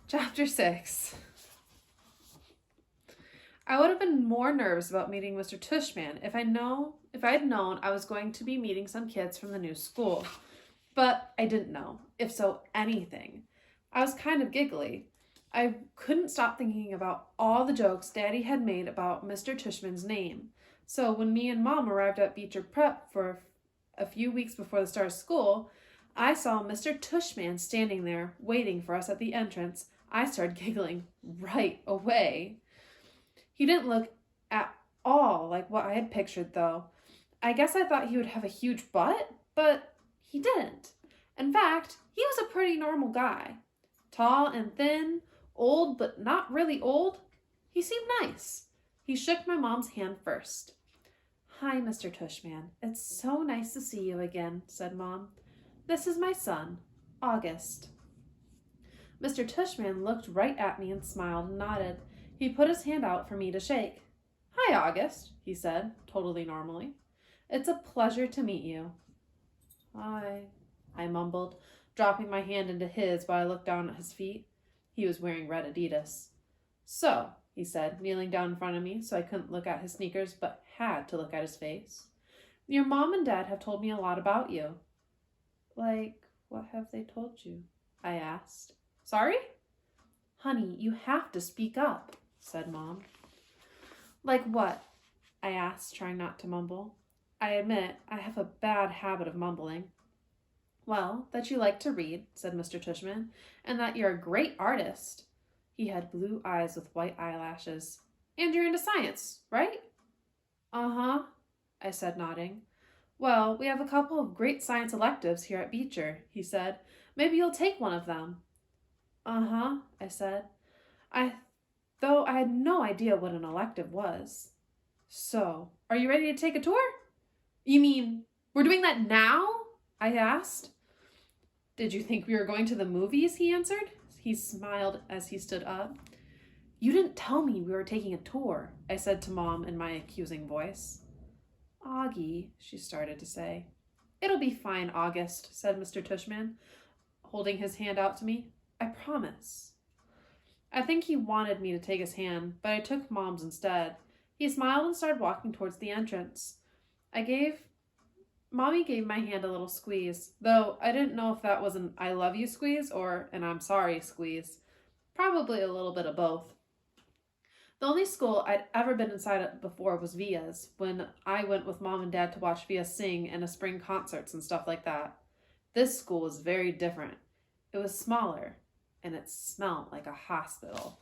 Chapter 6. I would have been more nervous about meeting Mr. Tushman if I had known I was going to be meeting some kids from the new school. But I didn't know, if so anything. I was kind of giggly. I couldn't stop thinking about all the jokes Daddy had made about Mr. Tushman's name. So when me and Mom arrived at Beecher Prep for a few weeks before the start of school, I saw Mr. Tushman standing there waiting for us at the entrance. I started giggling right away. He didn't look at all like what I had pictured, though. I guess I thought he would have a huge butt, but he didn't. In fact, he was a pretty normal guy. Tall and thin, old but not really old. He seemed nice. He shook my mom's hand first. "Hi, Mr. Tushman. It's so nice to see you again," said Mom. "This is my son, August." Mr. Tushman looked right at me and smiled and nodded. He put his hand out for me to shake. "Hi, August," he said, totally normally. "It's a pleasure to meet you." "Hi," I mumbled, dropping my hand into his while I looked down at his feet. He was wearing red Adidas. "So," he said, kneeling down in front of me so I couldn't look at his sneakers but had to look at his face. "Your mom and dad have told me a lot about you." "Like, what have they told you?" I asked. "Sorry?" "Honey, you have to speak up," said Mom. "Like what?" I asked, trying not to mumble. I admit I have a bad habit of mumbling. "Well, that you like to read," said Mr. Tushman, "and that you're a great artist." He had blue eyes with white eyelashes. "And you're into science, right?" "Uh-huh," I said, nodding. "Well, we have a couple of great science electives here at Beecher," he said. "Maybe you'll take one of them." "Uh-huh," I said, though I had no idea what an elective was. "So, are you ready to take a tour?" "You mean, we're doing that now?" I asked. "Did you think we were going to the movies?" he answered. He smiled as he stood up. "You didn't tell me we were taking a tour," I said to Mom in my accusing voice. "Augie," she started to say. "It'll be fine, August," said Mr. Tushman, holding his hand out to me. "I promise." I think he wanted me to take his hand, but I took Mom's instead. He smiled and started walking towards the entrance. Mommy gave my hand a little squeeze, though I didn't know if that was an I love you squeeze or an I'm sorry squeeze. Probably a little bit of both. The only school I'd ever been inside of before was Via's, when I went with Mom and Dad to watch Via sing and a spring concerts and stuff like that. This school was very different. It was smaller, and it smelled like a hospital.